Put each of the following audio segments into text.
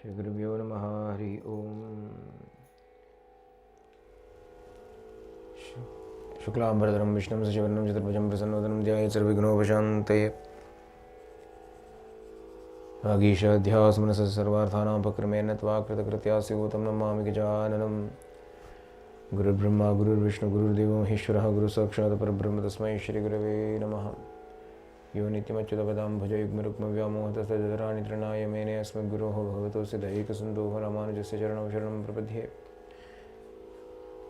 श्री गुरुभ्यो नमः। हरि ओम। शुक्लांबरधरं विष्णुं शशिवर्णं चतुर्भुजं प्रसन्नवदनं ध्यायेत् सर्वविघ्नोपशान्तये। वागीशाध्यासमनसः सर्वार्थानामुपक्रमेण त्वा कृतकृत्यास्य भूतं नमामि गजाननं। गुरुर्ब्रह्मा गुरुर्विष्णु गुरुर्देवो महेश्वरः गुरुसाक्षात् परब्रह्म तस्मै श्रीगुरवे नमः। यो नित्यमच्युतपदां भुजयुग्मरुक्मव्यामोहतस्तदितराणि तृणाय मेने अस्मद्गुरोः भगवतोऽस्य दैहिकसिन्धोः रामानुजस्य चरणौ शरणं प्रपद्ये।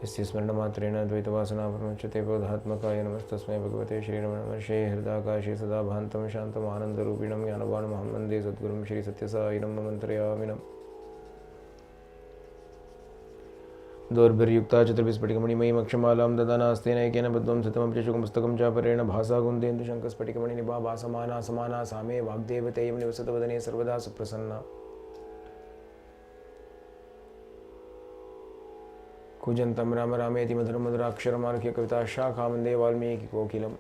यस्य स्मरणमात्रेण द्वैतवासना प्रमुच्यते बोधात्मकाय नमस्तस्मै भगवते श्रीरमणमहर्षे। हृदाकाशे सदा भान्तं शान्तम् आनन्दरूपिणं ज्ञानवानमहं वन्दे सद्गुरुं श्रीसत्यसायिनं मन्त्रयामिनम्। दोर्भिर्युक्ता चतुर्भिस्फटिकमणिमयीम् अक्षमालां ददानास्तेनैकेन बद्धं शतमपि शुकपुस्तकं चापरेण भासा कुन्देन्दुशङ्खस्फटिकमणिनिभा भासमाना समाना सा मे वाग्देवतेयं निवसतवदने सर्वदा सुप्रसन्ना। कूजन्तं राम रामेति मधुरं मधुराक्षरमार्घ्य कविताशाखां वन्दे वाल्मीकिकोकिलम्।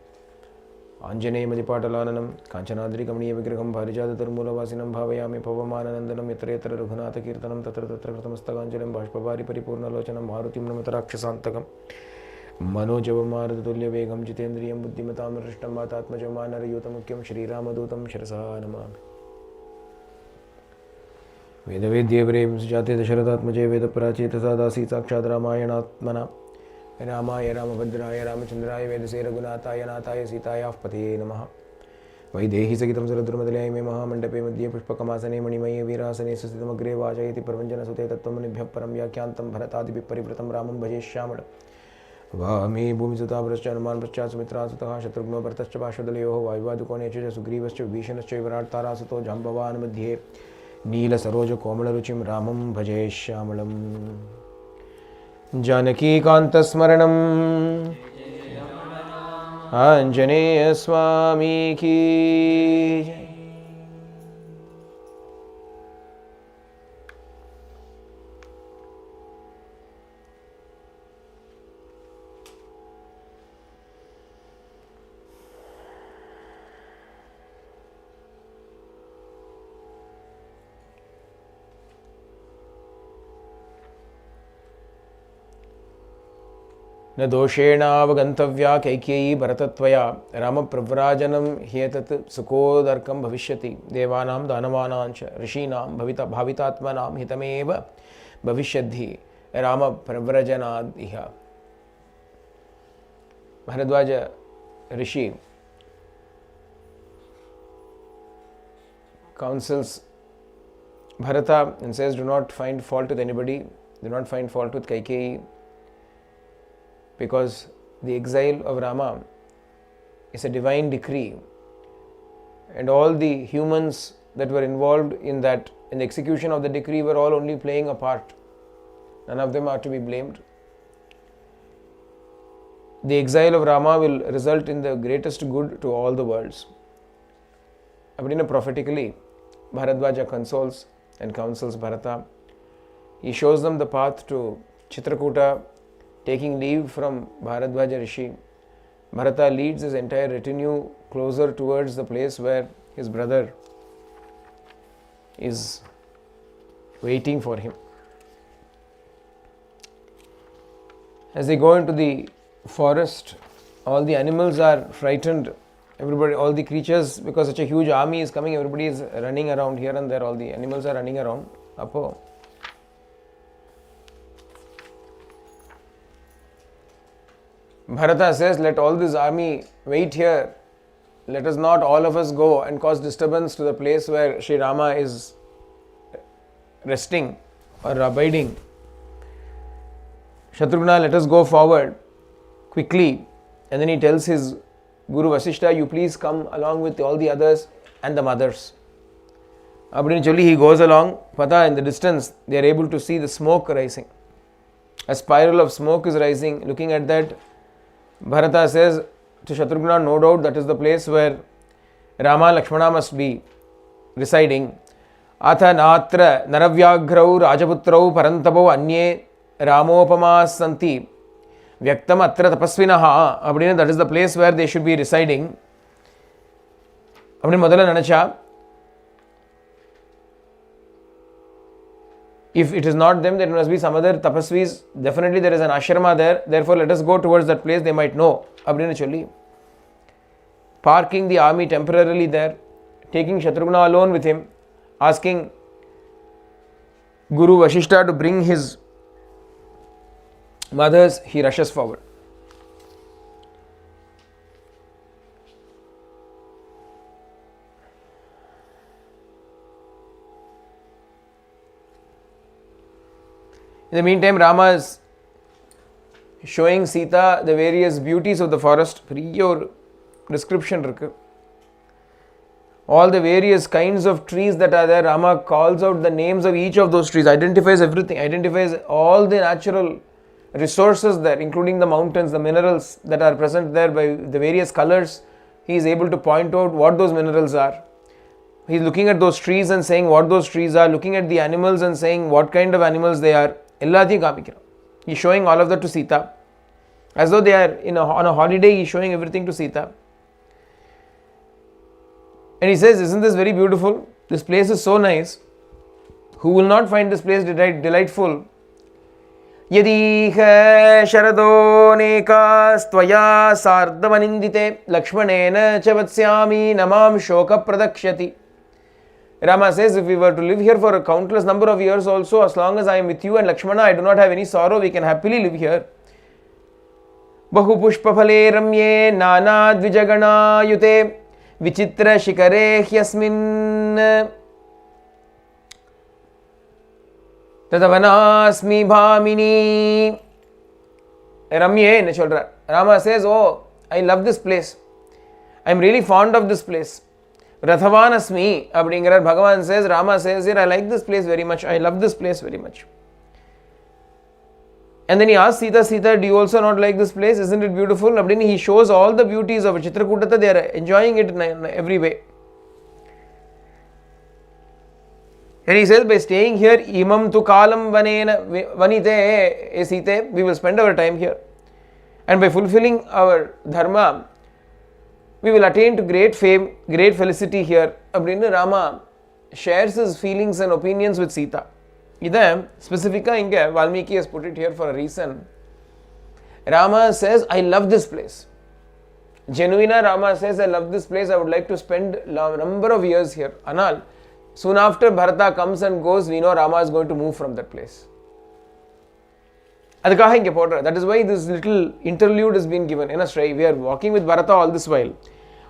आञ्जनेयमतिपाटलाननं काञ्चनाद्रिकमणीयविग्रहं पारिजाततरुमूलवासिनं भावयामि पवमाननन्दनं। यत्र यत्र रघुनाथकीर्तनं तत्र तत्र कृतमस्तकाञ्जलिं बाष्पवारि परिपूर्णलोचनं मारुतिं नमत राक्षसान्तकं। मनोजवमारुततुल्यवेगं जितेन्द्रियं बुद्धिमतां वरिष्ठं वातात्मजं वानरयूतमुख्यं श्रीरामदूतं शिरसा नमामि। वेदवेद्येवरें सुजाते दशरथात्मजे वेदपराचेतसा दासी साक्षात् रामायणात्मना। रामाय रामभद्राय रामचन्द्राय वेदसे रघुनाथाय नाथाय सीतायाः पतये नमः। वैदेही सहितं सरद्रुमतले मे महामण्डपे मध्ये पुष्पकमासने मणिमये वीरासने सुस्थितमग्रे वाचयति प्रपञ्चनसुते तत्त्वमुनिभ्यः परं व्याख्यान्तं भरतादिभिः परिवृतं रामं भजे श्यामळं। वामे भूमिसुताभ्रश्च हनुमान् पश्चात् सुमित्रासुतः शत्रुघ्नो भरतश्च पार्श्वदलयोः वायुवादुकोणेषु च सुग्रीवश्च विभीषणश्च विराट्तारासुतो जाम्बवान् मध्ये नीलसरोजकोमलरुचिं रामं भजे श्यामळम्। जानकीकान्तस्मरणम् आञ्जनेय स्वामी की जय। न दोषेणावगन्तव्या कैकेयी भरतत्वया रामप्रव्राजनं ह्येतत् सुखोदर्कं भविष्यति। देवानां दानवानां च ऋषीणां भावितात्मनां हितमेव भविष्यद्धि रामप्रव्रजनाद् इह। भारद्वाज ऋषि counsels Bharata and says, do not find fault with anybody, do not find fault with Kaikeyi, because the exile of Rama is a divine decree, and all the humans that were involved in that, in the execution of the decree, were all only playing a part. None of them are to be blamed. The exile of Rama will result in the greatest good to all the worlds. Abdina prophetically, Bharadwaja consoles and counsels Bharata. He shows them the path to Chitrakuta. Taking leave from Bharadwaja Rishi, Bharata leads his entire retinue closer towards the place where his brother is waiting for him. As they go into the forest, all the animals are frightened. Everybody, all the creatures, because such a huge army is coming, everybody is running around here and there. All the animals are running around. Apo Bharata says, let all this army wait here. Let us not all of us go and cause disturbance to the place where Sri Rama is resting or abiding. Shatrughna, let us go forward quickly. And then he tells his Guru Vasishta, you please come along with all the others and the mothers. Eventually he goes along. Pata, in the distance, they are able to see the smoke rising. A spiral of smoke is rising. Looking at that, Bharata says to Shatrughna, no doubt that is the place where Rama Lakshmana must be residing. Atha natra naravyagrau rajaputrau parantapau anye ramopamas santi vyaktam atra tapasvinaha. Abdina, that is the place where they should be residing. Abdina modala nanacha If it is not them, there must be some other tapasvis. Definitely there is an ashrama there. Therefore, let us go towards that place. They might know. Abdina Cholli. Parking the army temporarily there. Taking Shatrughna alone with him. Asking Guru Vasishta to bring his mothers. He rushes forward. In the meantime, Rama is showing Sita the various beauties of the forest. Your description. All the various kinds of trees that are there, Rama calls out the names of each of those trees, identifies everything, identifies all the natural resources there, including the mountains, the minerals that are present there by the various colors. He is able to point out what those minerals are. He is looking at those trees and saying what those trees are, looking at the animals and saying what kind of animals they are. He is showing all of that to Sita. As though they are on a holiday, he is showing everything to Sita. And he says, isn't this very beautiful? This place is so nice. Who will not find this place delightful? Yadiha sharado nekas tvaya sardhamanindite lakshmanena chavatsyami namam shoka pradakshati. Rama says, if we were to live here for a countless number of years also, as long as I am with you and Lakshmana, I do not have any sorrow, we can happily live here. Bahu pushpa phale ramye nana dvijagana yute vichitra shikare hyasmin tadavanasmi bhamini. Ramye ne cholra. Rama says, oh, I love this place. I am really fond of this place. Rathavanasmi, Abdingarar Bhagavan says, Rama says here, I like this place very much. I love this place very much. And then he asks Sita, Sita, do you also not like this place? Isn't it beautiful? Abdini, he shows all the beauties of Chitrakuta. They are enjoying it in every way. And he says, by staying here, imam tu kalam vanite site, we will spend our time here. And by fulfilling our dharma, we will attain to great fame, great felicity here. Abdinna Rama shares his feelings and opinions with Sita. Idha specifica inge Valmiki has put it here for a reason. Rama says, I love this place. Genuina Rama says, I love this place. I would like to spend a number of years here. Anal, soon after Bharata comes and goes, we know Rama is going to move from that place. That is why this little interlude has been given. We are walking with Bharata all this while.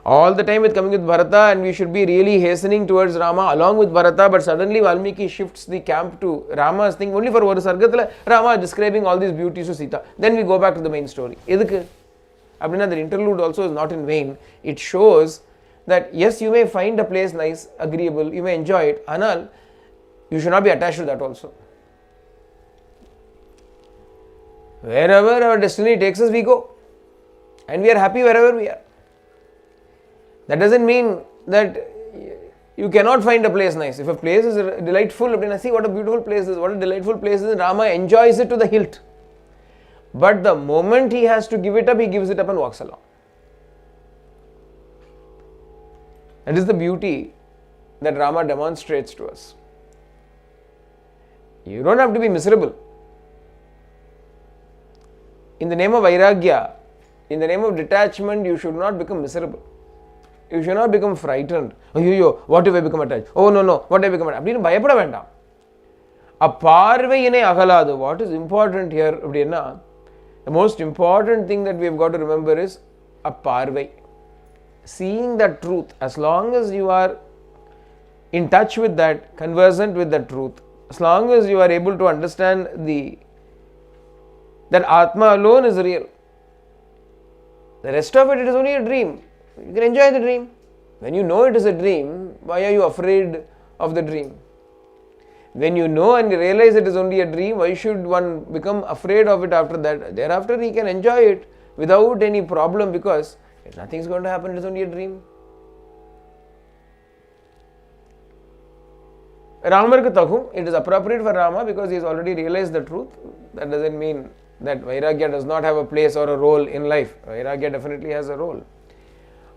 All the time with coming with Bharata, and we should be really hastening towards Rama along with Bharata, but suddenly Valmiki shifts the camp to Rama's thing. Only for one sargatala, Rama describing all these beauties to Sita. Then we go back to the main story. That interlude also is not in vain. It shows that yes, you may find a place nice, agreeable, you may enjoy it, Anal, you should not be attached to that also. Wherever our destiny takes us, we go. And we are happy wherever we are. That doesn't mean that you cannot find a place nice. If a place is delightful, see what a beautiful place is, what a delightful place is, Rama enjoys it to the hilt. But the moment he has to give it up, he gives it up and walks along. That is the beauty that Rama demonstrates to us. You don't have to be miserable. In the name of Vairagya, in the name of detachment, you should not become miserable. You should not become frightened. Oh, what if I become attached? Oh, no, what if I become attached? What is important here? The most important thing that we have got to remember is a parvai. Seeing that truth, as long as you are in touch with that, conversant with that truth, as long as you are able to understand that Atma alone is real. The rest of it is only a dream. You can enjoy the dream. When you know it is a dream, why are you afraid of the dream? When you know and realize it is only a dream, why should one become afraid of it after that? Thereafter he can enjoy it without any problem, because nothing is going to happen, it is only a dream. It is appropriate for Rama because he has already realized the truth. That doesn't mean that Vairagya does not have a place or a role in life. Vairagya definitely has a role.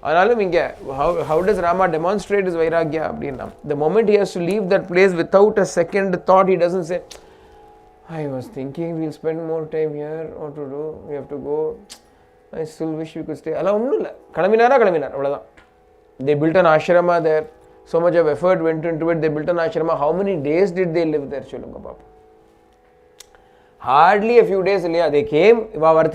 How does Rama demonstrate his Vairagya? The moment he has to leave that place without a second thought, he doesn't say, I was thinking we'll spend more time here. What to do? We have to go. I still wish we could stay. Alla onnu illa. Kalaminar avladha. They built an ashrama there. So much of effort went into it. They built an ashrama. How many days did they live there? Cholunga papa. Hardly a few days. They came. 5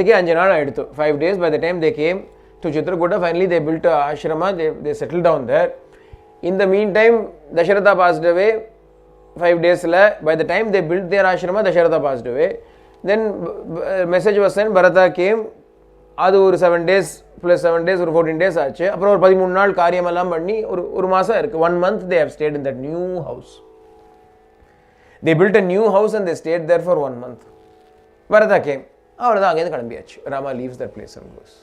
days. By the time they came to Chitrakuta, finally they built an ashrama. They settled down there. In the meantime, Dasharatha passed away. 5 days. By the time they built their ashrama, Dasharatha passed away. Then message was sent. Bharata came. அது ஒரு 7 days plus 7 days ஒரு 14 days ஆச்சு. அப்புறம் ஒரு 13 நாள் காரியமெல்லாம் பண்ணி ஒரு மாசம் இருக்கு. 1 month they have stayed in that new house. They built a new house and they stayed there for 1 month. Bharata came. அவ்வளவுதான், அங்கேருந்து கிளம்பியாச்சு. Rama leaves that place and goes.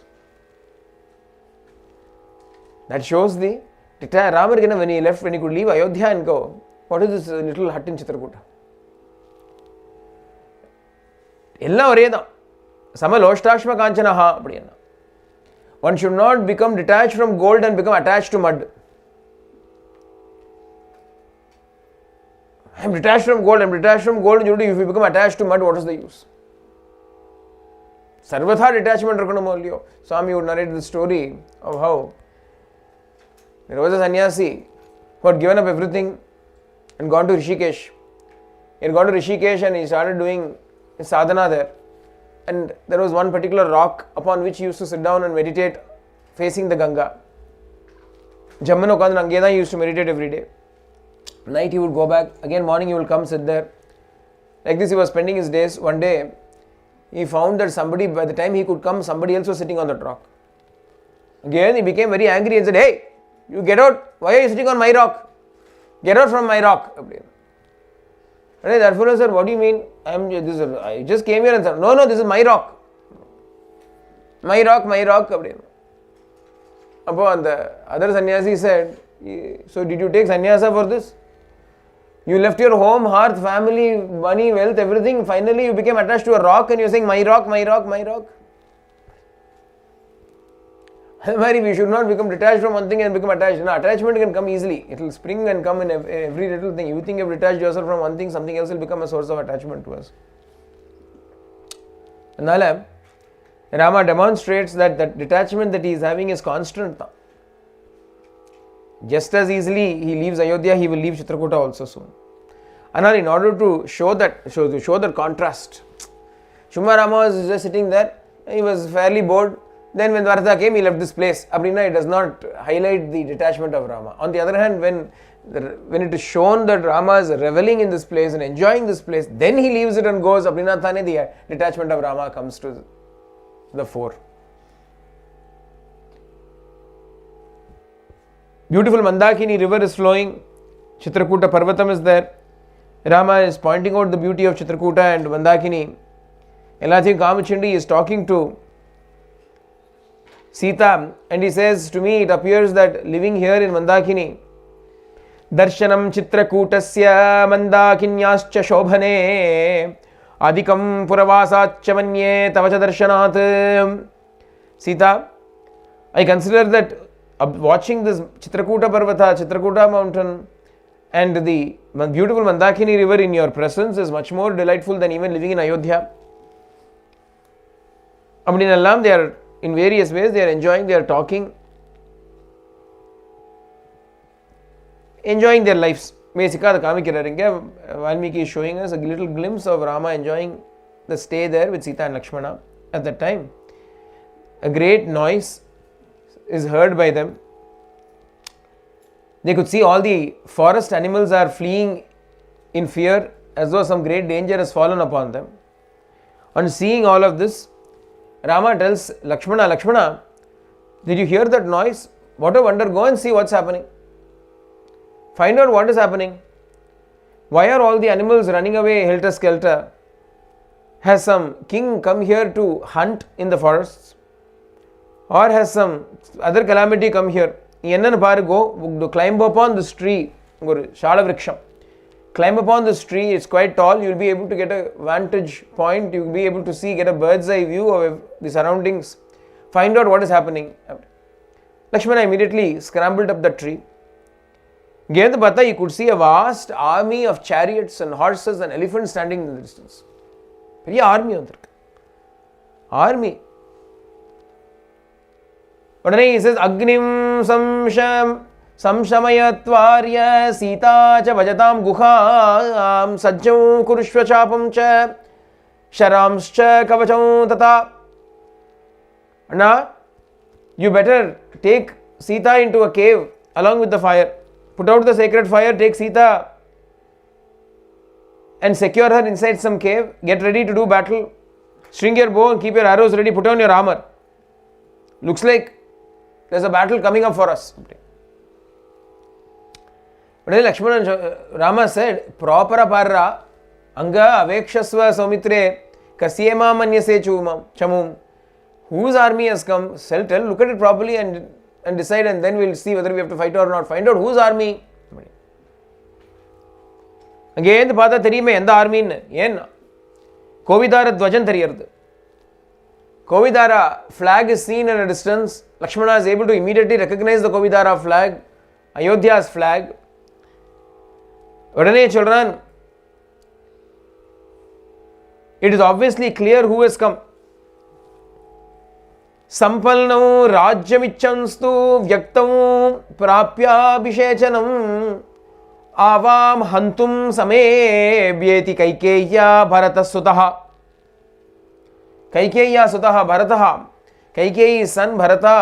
That shows the Ramar when he left, when he could leave Ayodhya and go, what is this little hut in Chitrakuta? எல்லாம் ஒரே தான். Samaloshtashma kanchanaha அப்படின்னா. One should not become detached from gold and become attached to mud. I am detached from gold, if you become attached to mud, what is the use? Sarvatha detachment rakkanamo illiyo. Swami would narrate the story of how there was a sannyasi who had given up everything and gone to Rishikesh. He had gone to Rishikesh and he started doing sadhana there. And there was one particular rock upon which he used to sit down and meditate facing the Ganga. Jammanu Kandan Angeda used to meditate every day. Night he would go back, again morning he will come sit there. Like this he was spending his days. One day he found that somebody, by the time he could come, somebody else was sitting on that rock. Again he became very angry and said, "Hey, you get out, why are you sitting on my rock? Get out from my rock." That fellow said, "What do you mean? I just came here and said, no, this is my rock. My rock. Upon the other sannyasi said, "So did you take sannyasa for this? You left your home, hearth, family, money, wealth, everything. Finally you became attached to a rock and you're saying, my rock. We should not become detached from one thing and become attached. No, attachment can come easily. It will spring and come in every little thing. You think you've detached yourself from one thing, something else will become a source of attachment to us. And Rama demonstrates that detachment that he is having is constant. Just as easily he leaves Ayodhya, he will leave Chitrakuta also soon. And in order to show that contrast, Shumma Rama was just sitting there. He was fairly bored. Then when Bharata came, he left this place. Abdina, it does not highlight the detachment of Rama. On the other hand, when it is shown that Rama is reveling in this place and enjoying this place, then he leaves it and goes. Abdina Thane, the detachment of Rama comes to the fore. Beautiful Mandakini river is flowing. Chitrakuta Parvatam is there. Rama is pointing out the beauty of Chitrakuta and Mandakini. Elathi Kamachindi is talking to Sita and he says, to me it appears that living here in Mandakini, Darshanam Chitrakutasya Mandakinyascha Shobhane Adikam Puravasachya Manye Tavacha Darshanat. Sita, I consider that watching this Chitrakuta Parvata, Chitrakuta mountain and the beautiful Mandakini river in your presence is much more delightful than even living in Ayodhya. Abdinallam, they are in various ways, they are enjoying, they are talking, enjoying their lives. Valmiki is showing us a little glimpse of Rama enjoying the stay there with Sita and Lakshmana. At that time, a great noise is heard by them. They could see all the forest animals are fleeing in fear as though some great danger has fallen upon them. On seeing all of this, Rama tells Lakshmana, did you hear that noise? What a wonder, go and see what's happening. Find out what is happening. Why are all the animals running away helter-skelter? Has some king come here to hunt in the forests? Or has some other calamity come here? Go climb upon this tree, Shala Vriksham. Climb upon this tree, it's quite tall, you will be able to get a vantage point, you will be able to get a bird's eye view of the surroundings. Find out what is happening. Lakshmana immediately scrambled up the tree. You could see a vast army of chariots and horses and elephants standing in the distance. பெரிய army வந்திருக்கு, army. உடனே he says அக்னிம் சம்சமயத்வார்ய Sita ச வஜதாம் குஹாம் சஜ்ஜம் குருஷ்வ சாபம் ச ஷராம்ச்ச கவசம் ததா. அண்ணா, you better take Sita into a cave along with the fire. Put out the sacred fire, take Sita and secure her inside some cave. Get ready to do battle. String your bow and keep your arrows ready. Put on your armor. Looks like there's a battle coming up for us. But then Lakshmana Rama said, proper parra anga avekshasva saumitre kasyema manyase chamum. Whose army has come? Tell, look at it properly and decide, and then we'll see whether we have to fight or not. Find out whose army. அங்கேருந்து பார்த்தா தெரியுமே எந்த ஆர்மின்னு. ஏன்னா கோவிதார துவஜம் தெரியறது. Kovidara flag is seen at a distance. Lakshmana is able to immediately recognize the Kovidara flag, Ayodhya's flag. உடனே சொல்றான், it is obviously clear who has come. Sampalnau rajyamicchanstu vyaktam prapyabhishechanam avam hantum samebhyeti kaikeya bharatasutaha. Kaikeya sutaha bharataha. Kaikeyi's son Bharata,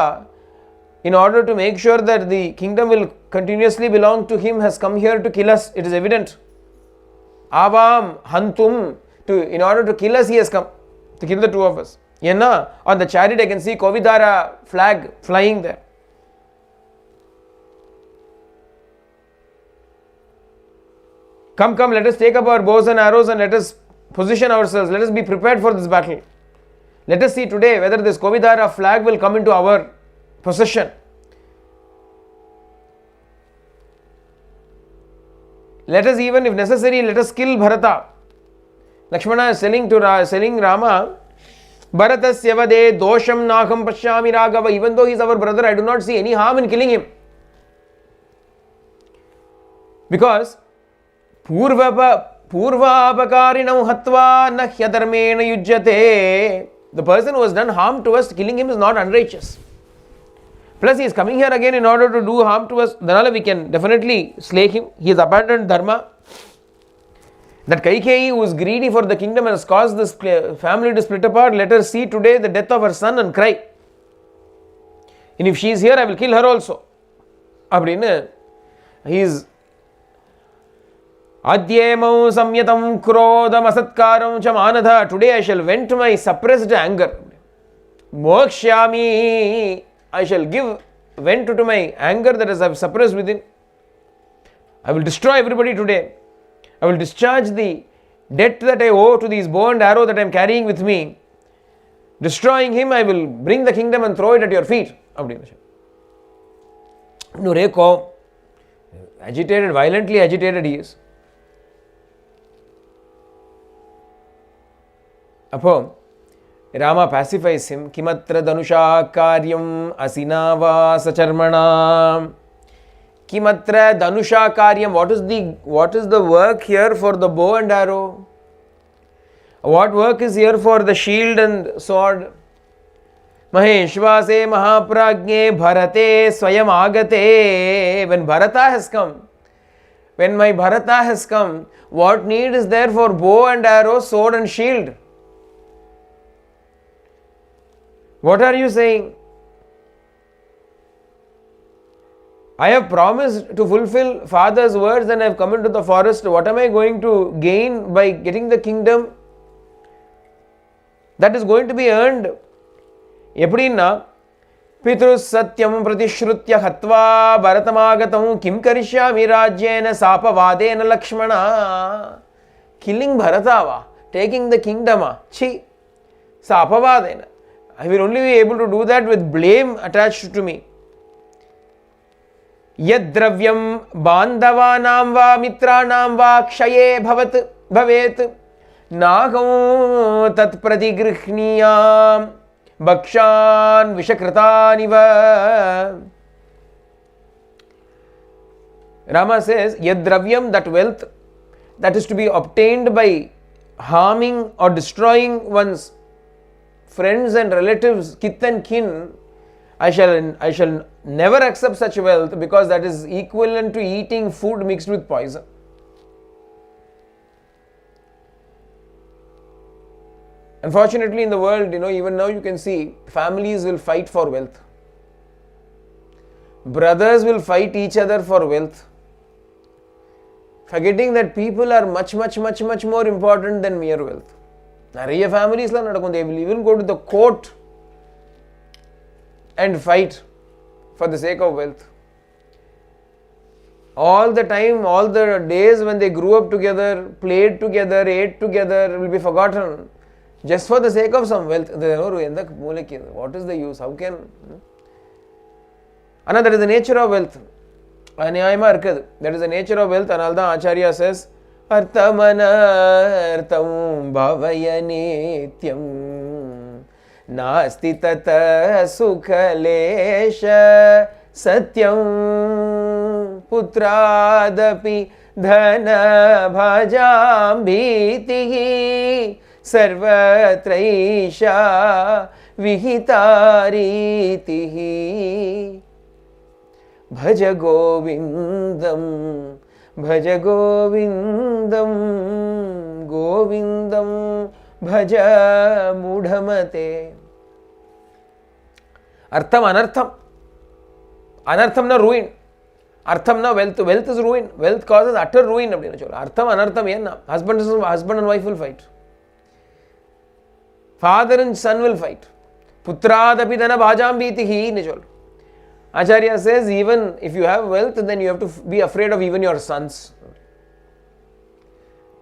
in order to make sure that the kingdom will continuously belong to him, has come here to kill us. It is evident. Avam hantum, in order to kill us he has come, to kill the two of us. Yenna, on the chariot I can see Kovidara flag flying there. Come, let us take up our bows and arrows and let us position ourselves. Let us be prepared for this battle. Let us see today whether this Kovidara flag will come into our possession. Let us, even if necessary, let us kill Bharata. Lakshmana is telling Rama, Bharatasya vade dosham naham pashyami Raghava. Even though he is our brother, I do not see any harm in killing him. Because Purvapakarinam hatva nahyadharmena yujyate. The person who has done harm to us, killing him is not unrighteous. Plus, he is coming here again in order to do harm to us. Then we can definitely slay him. He has abandoned dharma. That Kaikeyi, who is greedy for the kingdom and has caused this family to split apart, let her see today the death of her son and cry. And if she is here, I will kill her also. He is Adyemau samyatam krodam asatkaram chamanadha. Today I shall vent my suppressed anger. Mokshyami. I shall give vent to my anger that I have suppressed within. I will destroy everybody today. I will discharge the debt that I owe to this bow and arrow that I am carrying with me. Destroying him, I will bring the kingdom and throw it at your feet. Nureko, agitated, violently agitated he is. Upon Rama pacifies him. Kimatra danusha karyam asinava sacharmana. Kimatra danusha karyam. What is the work here for the bow and arrow? What work is here for the shield and sword? Maheshvase mahapragne bharate swayam agate. When Bharata has come, when my Bharata has come, what need is there for bow and arrow, sword and shield? What are you saying? I have promised to fulfill father's words and I have come into the forest. What am I going to gain by getting the kingdom? That is going to be earned. Eppadina Pitrus Satyam Pratishrutya Hatva Bharatamagatam Kim Karishyami Rajyena Sapavadena Lakshmana. Killing Bharatava, taking the kingdom. Chi Sapavadena. I will only be able to do that with blame attached to me. Yad dravyam bandhavanam va mitranam va kshaye bhavet nagam tat pratigrihniyam bhakshan vishakritaniva. Rama says, yad dravyam, that wealth that is to be obtained by harming or destroying one's friends and relatives, kith and kin, I shall never accept such wealth, because that is equivalent to eating food mixed with poison. Unfortunately, in the world, even now you can see families will fight for wealth. Brothers will fight each other for wealth, forgetting that people are much more important than mere wealth. நிறைய ஃபேமிலிஸ்லாம் நடக்கும். They will even go to the court and fight for the sake of wealth. All the time, all the days when they grew up together, played together, ate together, will be forgotten just for the sake of some wealth. What is the use? How can? That is the nature of wealth. அநியாயமாக இருக்குது. That is the nature of wealth. அதனால தான் Acharya says, अर्थमनर्थं भावय नित्यं नास्ति तत सुखलेश सत्यं पुत्रादपि धनभाजां भीतिः सर्वत्रैषा विहिता रीतिः भज गोविन्दं भज गोविन्दं गोविन्दं भज मूढ़मते. अर्थम अनर्थम. Anartham na ruin. Artham na wealth. Wealth is ruin. Wealth causes utter ruin. Artham anartham yenna. Husband and wife will fight. Father and son will fight. Putradapi dana bhajam bhitihi nijol. Acharya says, even if you have wealth, then you have to be afraid of even your sons.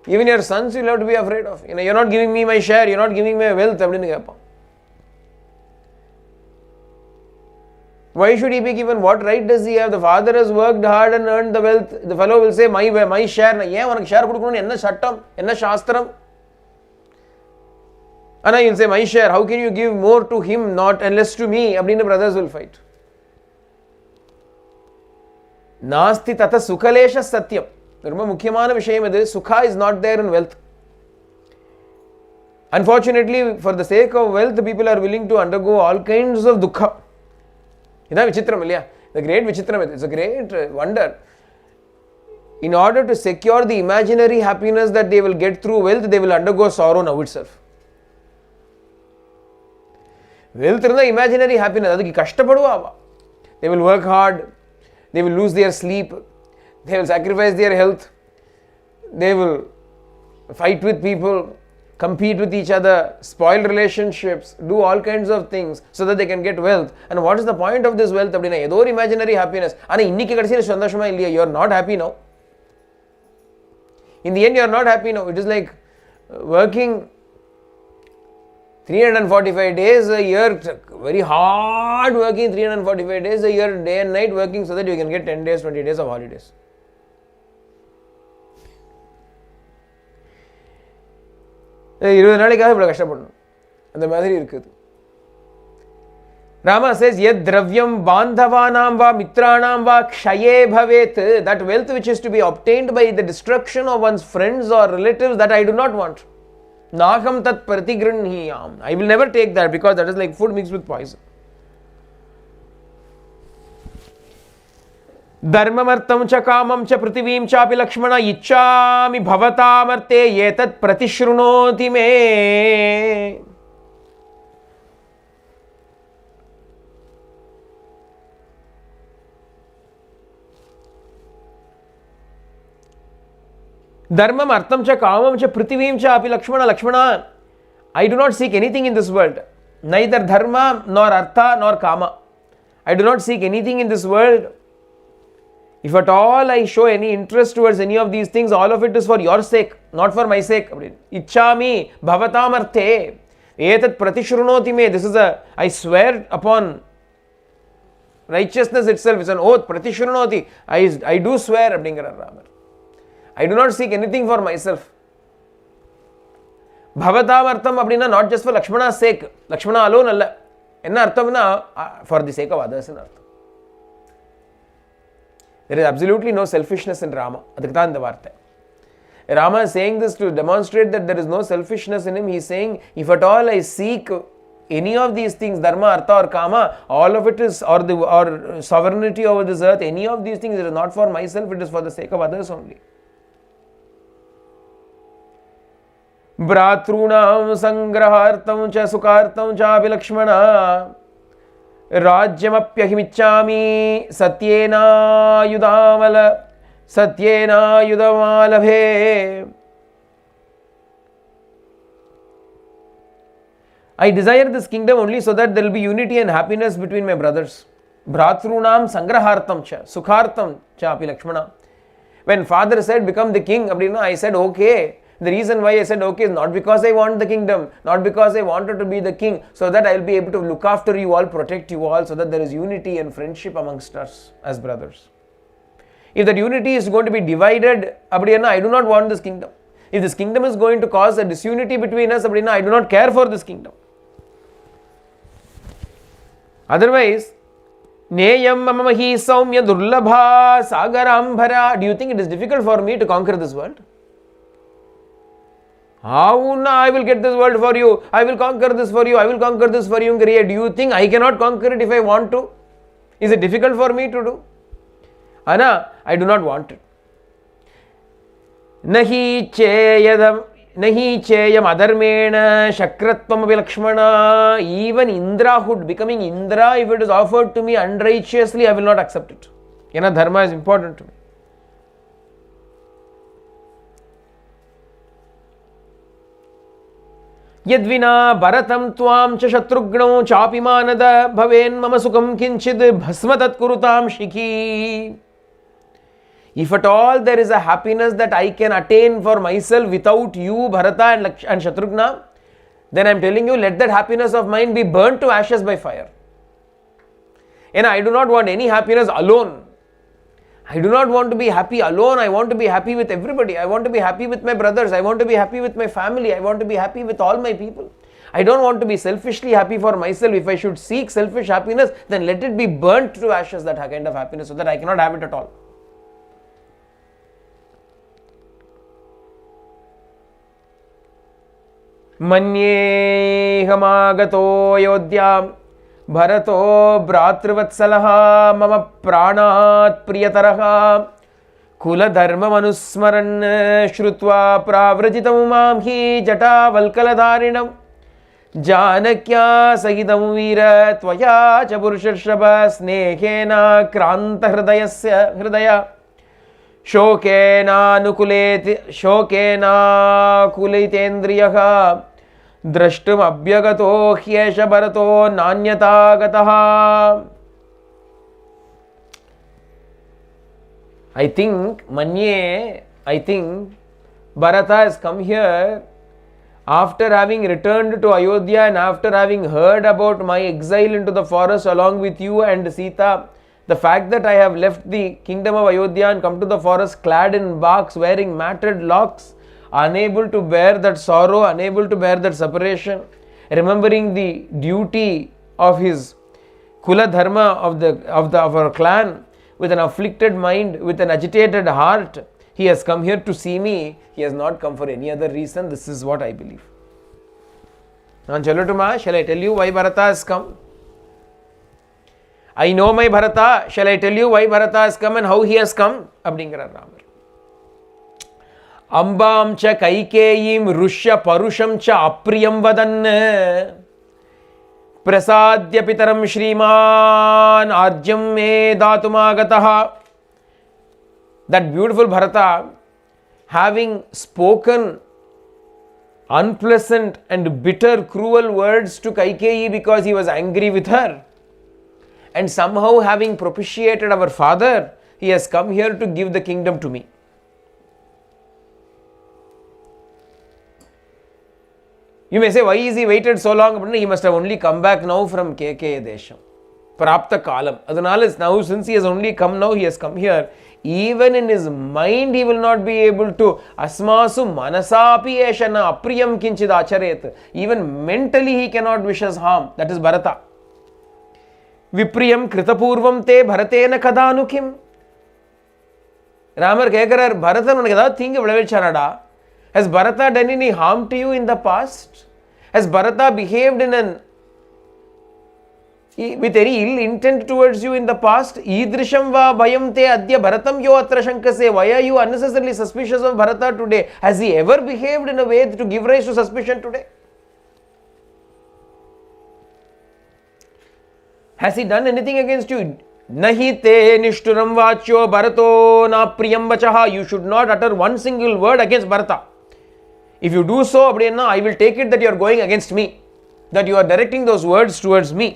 Even your sons you'll have to be afraid of. You're not giving me my share, you're not giving me my wealth. Why should he be given? What right does he have? The father has worked hard and earned the wealth. The fellow will say, my share. Share enna shattam, enna shastram. And you'll say, my share. How can you give more to him, not and less to me? The brothers will fight. Nasti tata sukhalesha satyam. Remember, mukhyamana vishayam idu. Sukha is not there in wealth. Unfortunately, for the sake of wealth, people are willing to undergo all kinds of dukkha. The great vichitram, it's a great wonder. In order to secure the imaginary happiness that they will get through wealth, they will undergo sorrow now itself. Wealth is imaginary happiness. They will work hard. They will lose their sleep. They will sacrifice their health. They will fight with people, compete with each other, spoil relationships, do all kinds of things so that they can get wealth. And what is the point of this wealth? Imaginary happiness. You are not happy now. In the end, you are not happy now. It is like working 345 days a year, very hard working 345 days a year, day and night working so that you can get 10 days, 20 days of holidays. Rama says, Yad dravyam bandhavanam va mitranam va kshaye bhavet. That wealth which is to be obtained by the destruction of one's friends or relatives, that I do not want. Naham tat pratigranhiyam. I will never take that, because that is like food mixed with poison. Dharmamartam cha kamam cha prithivim cha api lakshmana ichchami bhavatamarte yetat pratishrunoti me. Dharmam artham cha kamam cha prithivim cha api lakshmana. I do not seek anything in this world, neither dharma nor artha nor kama. I do not seek anything in this world. If at all I show any interest towards any of these things, all of it is for your sake, not for my sake. Ichchami bhavatamarte etat pratishrunoti me. This is I swear upon righteousness itself. It's an oath. Pratishrunoti. I do swear. I do not seek anything for myself. Bhavatamartham appadina, not just for Lakshmana's sake. Lakshmana alone alla. Enna arthamna for the sake of others in artham. There is absolutely no selfishness in Rama. Adhikta the Varta. Rama is saying this to demonstrate that there is no selfishness in him. He is saying, if at all I seek any of these things, dharma, artha or kama, all of it is, or sovereignty over this earth, any of these things, it is not for myself, it is for the sake of others only. Bhratrunam sangrahartam cha sukhartam cha abhilakshmana Rajyamapyahimichami satyena yudamalabhe. I desire this kingdom only so that there will be unity and happiness between my brothers. Bhratrunam sangrahartam cha sukhartam cha api Lakshmana. When father said become the king, I said okay. The reason why I said okay is not because I want the kingdom, not because I wanted to be the king, so that I will be able to look after you all, protect you all, so that there is unity and friendship amongst us as brothers. If that unity is going to be divided, I do not want this kingdom. If this kingdom is going to cause a disunity between us, I do not care for this kingdom. Otherwise, Neyam mamamahi saumya durlabha sagarambhara. Do you think it is difficult for me to conquer this world? How I will get this world for you, I will conquer this for you, I will conquer this for you. Do you think I cannot conquer it if I want to? Is it difficult for me to do? Anna, I do not want it. Nahi cheyam adharmena shakratvam avilakshmana. Even Indrahood, becoming Indra, if it is offered to me unrighteously, I will not accept it. Dharma is important to me. Yadvina bharatam tvam cha shatrughno chapimanada bhaven mama sukham kinchid bhasmatat kurutam shikhi. If at all there is a happiness that I can attain for myself without you, Bharata and Shatrughna, then I am telling you, let that happiness of mine be burnt to ashes by fire. And I do not want any happiness alone. I do not want to be happy alone. I want to be happy with everybody. I want to be happy with my brothers. I want to be happy with my family. I want to be happy with all my people. I don't want to be selfishly happy for myself. If I should seek selfish happiness, then let it be burnt to ashes, that kind of happiness, so that I cannot have it at all. Manye hamagato yodhyam Bharato bhratrvatsalaha mama pranat priyataraha kula dharma manusmaran shrutva pravrajitam mam hi jata valkaladharinam janakya sahitam veera tvaya cha purushashrava snehena kranta hridaya shokena kulitendriyaha Drashtum abhyagato hyesha bharato nanyata gataha. I think Bharata has come here after having returned to Ayodhya and after having heard about my exile into the forest along with you and Sita. The fact that I have left the kingdom of Ayodhya and come to the forest clad in barks, wearing matted locks, unable to bear that sorrow, unable to bear that separation, remembering the duty of his Kula Dharma of our clan, with an afflicted mind, with an agitated heart, he has come here to see me. He has not come for any other reason. This is what I believe. Now, Chalutuma, shall I tell you why Bharata has come? I know my Bharata. Shall I tell you why Bharata has come and how he has come? Abdingarar Ramar. Ambam cha kaikeyim rushya parusham cha apriyam vadan prasadya pitaram shriman arjam me datumagataha. That beautiful Bharata, having spoken unpleasant and bitter, cruel words to Kaikeyi because he was angry with her, and somehow having propitiated our father, he has come here to give the kingdom to me. You may say, why is he waited so long? He must have only come back now from KK Desham. Prapta Kalam. Adanalis, now since he has only come now, he has come here. Even in his mind, he will not be able to asmasu manasapi eshana apriyam kinchid acharet. Even mentally, he cannot wish us harm. That is Bharata. Vipriyam kritapurvam te bharatena kadanukim. Ramar கேட்கிறார், பரதன் உனக்கு ஏதாவது தீங்கு விளைவிச்சானடா? Has Bharata done any harm to you in the past? Has Bharata behaved with any ill intent towards you in the past? Idrisham va bhayam te adya bharatam yo atra shankase. Why are you unnecessarily suspicious of Bharata today? Has he ever behaved in a way to give rise to suspicion today? Has he done anything against you? Nahi te nishturam vachyo bharato na priyam vachaha. You should not utter one single word against Bharata. If you do so, I will take it that you are going against me, that you are directing those words towards me.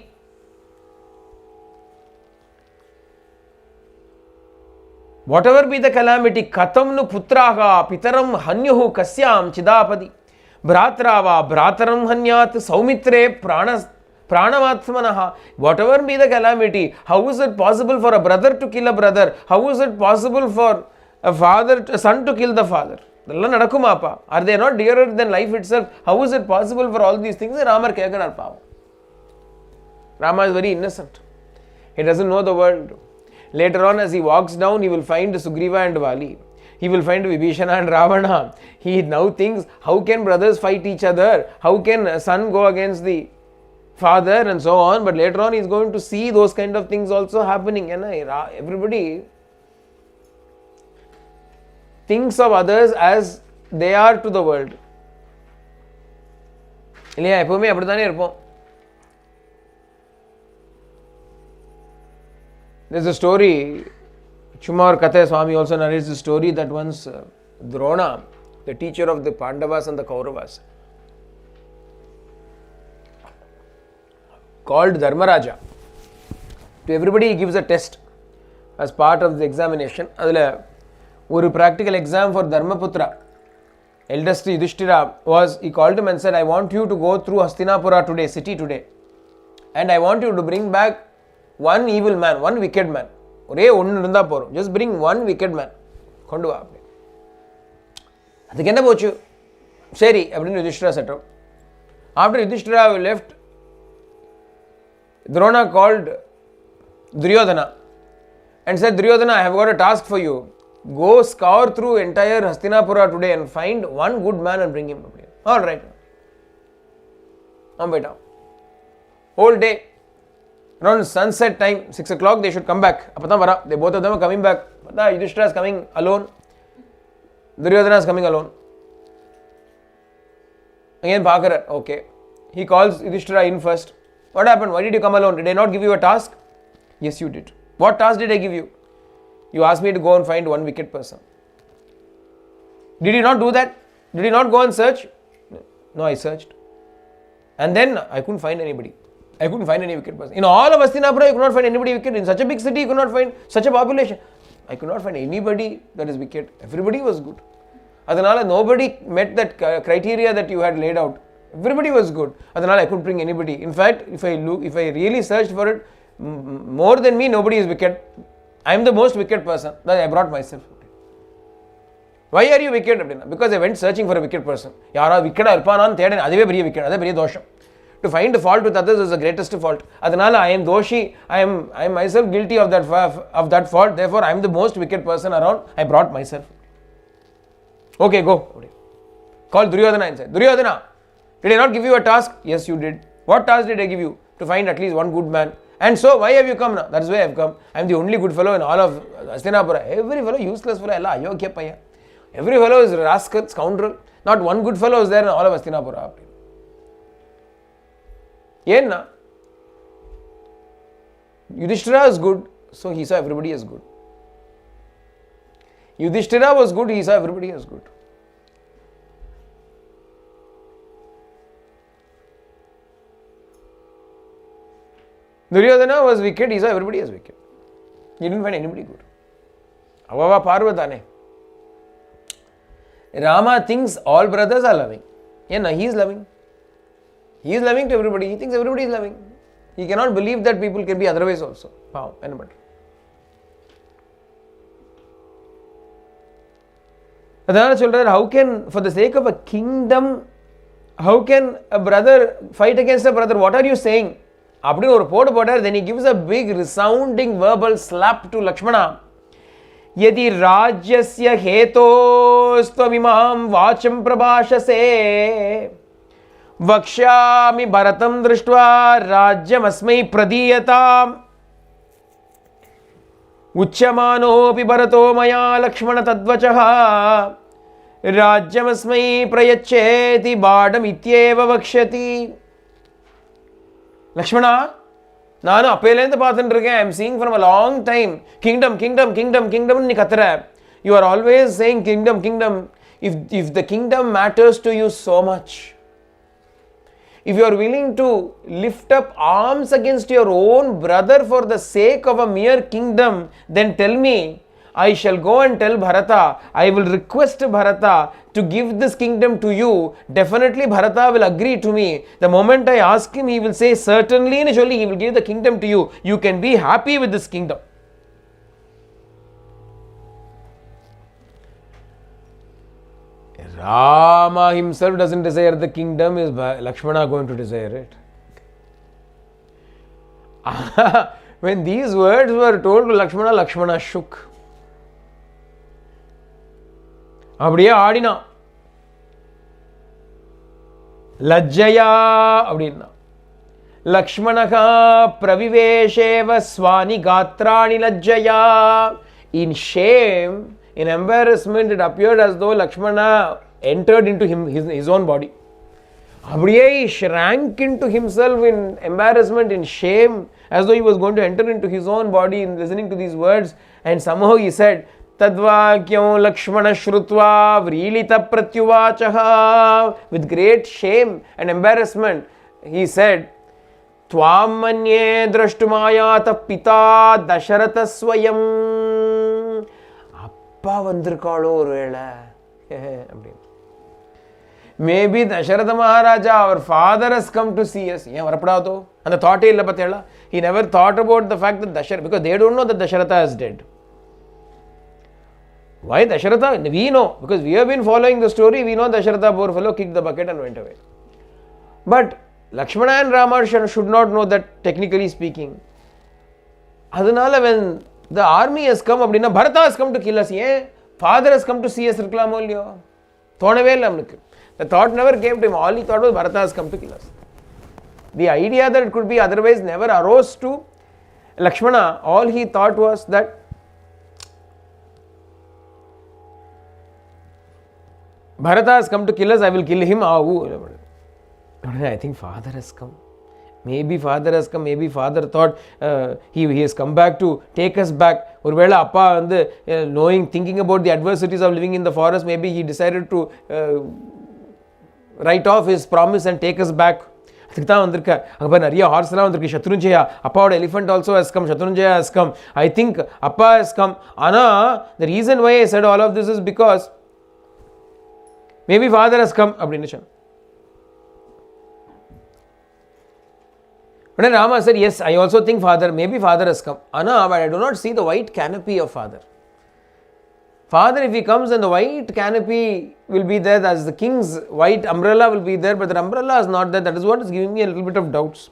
Whatever be the calamity, katam nu putraha pitaram hanyuhu kasyam chidapadi bhratrava bhrataram hanyat saumitre pranamatmanaha. Whatever be the calamity, how is it possible for a brother to kill a brother? How is it possible for a son to kill the father? Are they not dearer than life itself? How is it possible for all these things? Rama is very innocent. He doesn't know the world. Later on, as he walks down, he will find Sugriva and Vali. He will find Vibhishana and Ravana. He now thinks, how can brothers fight each other? How can a son go against the father and so on? But later on, he is going to see those kind of things also happening. Everybody thinks of others as they are to the world. இல்லையா? எப்பவுமே அப்படித்தானே இருப்போம். There's a story, Chumar Katha Swami also narrates the story that once Drona, the teacher of the Pandavas and the Kauravas, called Dharmaraja. To everybody he gives a test as part of the examination. அதில் ஒரு practical exam for Dharmaputra, eldest Yudhishthira, was, he called him and said, I want you to go through Hastinapura today, city today, and I want you to bring back one evil man, one wicked man. ஒரே ஒன்று இருந்தால் போகிறோம். Just bring one wicked man. கொண்டு வா. அதுக்கு என்ன போச்சு? சரி அப்படின்னு Yudhishthira set out. After Yudhishthira left, Drona called Duryodhana and said, Duryodhana, I have got a task for you. Go scour through entire Hastinapura today and find one good man and bring him. All right. Whole day. Around sunset time, 6 o'clock, they should come back. They both of them are coming back. Yudhishthira is coming alone. Duryodhana is coming alone. Again, Bhakara, okay. He calls Yudhishthira in first. What happened? Why did you come alone? Did I not give you a task? Yes, you did. What task did I give you? You asked me to go and find one wicked person. Did you not do that? Did you not go and search? No, I searched. And then I couldn't find anybody. I couldn't find any wicked person. In all of Hastinapura, you could not find anybody wicked. In such a big city, you could not find such a population. I could not find anybody that is wicked. Everybody was good. Adanala, nobody met that criteria that you had laid out. Everybody was good. Adanala, I couldn't bring anybody. In fact, if I really searched for it, more than me, nobody is wicked. I am the most wicked person that I brought myself. Why are you wicked? Because I went searching for a wicked person. Yara wicked irpanan thedane adave periya wicked, adave periya dosham. To find fault with others is the greatest fault. Adanala, I am doshi. I am myself guilty of that fault. Therefore, I am the most wicked person around. I brought myself. Okay, go. Call Duryodhana and said, Duryodhana, did I not give you a task? Yes, you did. What task did I give you? To find at least one good man. And so, why have you come now? That is why I have come. I am the only good fellow in all of Hastinapura. Every fellow, useless fellow, every fellow is a rascal, scoundrel. Not one good fellow is there in all of Hastinapura. Yenna? Yudhishthira is good, so he saw everybody as good. Yudhishthira was good, he saw everybody as good. Duryodhana was wicked, he saw everybody as wicked. He didn't find anybody good. Avava Parvatane. Rama thinks all brothers are loving. Yeah, he is loving. He is loving to everybody. He thinks everybody is loving. He cannot believe that people can be otherwise also. Wow, anybody. How can, for the sake of a kingdom, how can a brother fight against a brother? What are you saying? Then he gives a big resounding verbal slap to Lakshmana. यदि राज्यस्य हेतोस्त्वमिमां वाचं प्रभाषसे वक्ष्यामि भरतं दृष्ट्वा राज्यमस्मै प्रदीयताम् उच्यमानोऽपि भरतो मया लक्ष्मण तद्वचः राज्यमस्मै प्रयच्छेति बाडमित्येव वक्ष्यति. लक्ष्मणा, நான் அப்பையிலேருந்து பார்த்துட்டு இருக்கேன். I am seeing from a long time. Kingdom kingdom kingdom kingdom நீ கத்துற. You are always saying kingdom kingdom. If the kingdom matters to you so much, if you are willing to lift up arms against your own brother for the sake of a mere kingdom, then tell me, I shall go and tell Bharata, I will request Bharata to give this kingdom to you. Definitely Bharata will agree to me. The moment I ask him, he will say certainly, and surely he will give the kingdom to you. You can be happy with this kingdom. Rama himself doesn't desire the kingdom. Is Lakshmana going to desire it? When these words were told to Lakshmana, Lakshmana shook. அப்படியே ஆடினா. லஜ்ஜயா அப்படின்னா லக்ஷ்மணகா பிரவிவேஷேவ ஸ்வானி காத்ராணி லஜ்ஜயா. In shame, in embarrassment, it appeared as though Lakshmana entered into his own body. அப்படியே he shrank into himself in embarrassment, in shame, as though he was going to enter into his own body in listening to these words. And somehow he said, तद्वाक्यं Lakshman श्रुत्वा व्रीलित प्रत्युवाचः. With great shame and embarrassment he said, त्वां मन्ये द्रष्टुमायात पिता दशरथ स्वयं. அப்பா வந்திருக்காளோ ஒருவேளை அப்படின்னு. Maybe Dasharatha Maharaja, our father has come to see us. ஏன் வரப்படாதோ? அந்த தாட்டே இல்லை பார்த்தேளா. He never thought about the fact that Dasharatha, because they don't know that Dasharatha is dead. Why Dasharatha? We know, because we have been following the story. We know Dasharatha, poor fellow, kicked the bucket and went away. But Lakshmana and Rama should not know that, technically speaking. Adanala, when the army has come, அப்படின்னா Bharata has come to kill us. ஏன் father has come to see us இருக்கலாமோ இல்லையோ? தோணவே இல்லை அவனுக்கு. The thought never came to him. All he thought was Bharata has come to kill us. The idea that it could be otherwise never arose to Lakshmana. All he thought was that Bharata has come to kill us, I will kill him. I think father has come. Maybe father has come. Maybe father thought he has come back to take us back. ஒருவேளை அப்பா வந்து thinking about the adversities of living in the forest, maybe he decided to write off his promise and take us back. அதுக்கு தான் வந்திருக்க. அங்கே பாரு நிறைய ஹார்ஸ்லாம் வந்திருக்கு. சத்ருஞ்சயா, அப்பாவோட elephant also has come. Shatrunjaya has come. I think அப்பா ஹஸ் கம். ஆனால் the reason why I said all of this is because maybe father has come அப்படின்னு சொன்னான். But then Rama said, yes, I also think maybe father has come. Anna, but I do not see the white canopy of father. Father, if he comes, then the white canopy will be there, as the king's white umbrella will be there, but the umbrella is not there. That is what is giving me a little bit of doubts.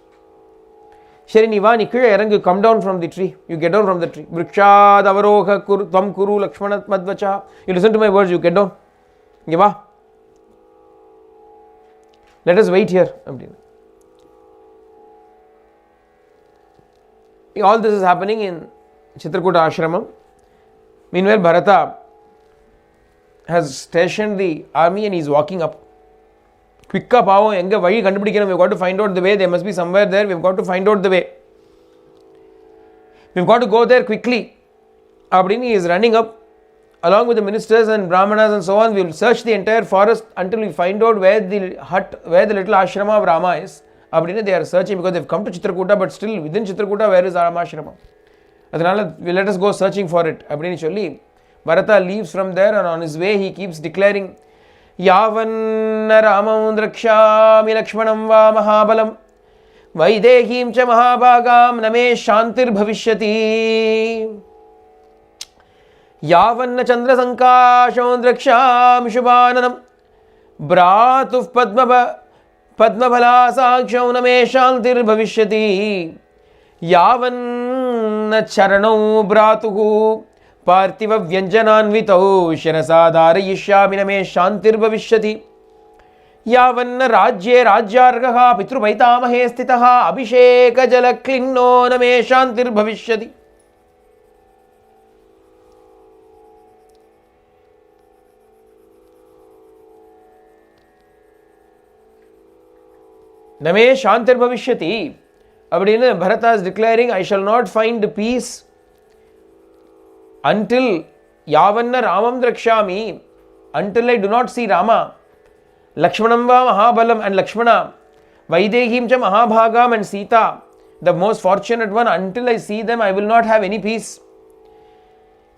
Shari niva nikila erangu, come down from the tree. You get down from the tree. Vrikshad avaroha tvam kuru lakshmanat madvacha. You listen to my words, you get down. Giva. Let us wait here. All this is happening in Chitrakuta ashramam. Meanwhile, Bharata has stationed the army and he is walking up. Quick up, enga vadi kandupidikkanum. We've got to find out the way. They must be somewhere there. We've got to find out the way. We've got to go there quickly. Abdini is running up along with the ministers and brahmanas and so on. We will search the entire forest until we find out where the hut, where the little ashrama of Rama is. Abdini, they are searching because they've come to Chitrakuta, but still within Chitrakuta, where is Rama ashrama? Adanala, let us go searching for it. Abdini cholli, Bharata leaves from there and on his way he keeps declaring, Yavanna Ramam drakshami Lakshmanam va mahabalam Vaidehim cha mahabhagam name shantir bhavishyati. Yavanna chandra sankasham drakshami shubhananam Bratuf padmabhala saksham name shantir bhavishyati. Yavanna charanau bratuhu पार्थिव व्यंजनान्वितौ शिरसा धारयिष्यामि न मे शान्तिर्भविष्यति यावन्न राज्ये राज्यार्हः पितृपैतामहे स्थितः अभिषेकजलक्लिन्नो न मे शान्तिर्भविष्यति. न मे शान्तिर्भविष्यति. அப்படின்னு Bharata is declaring, I shall not find peace until yavanna Ramam drakshami, until I do not see Rama, Lakshmanam va Mahabalam and Lakshmana, Vaidehim cha Mahabhagam and Sita, the most fortunate one, until I see them I will not have any peace.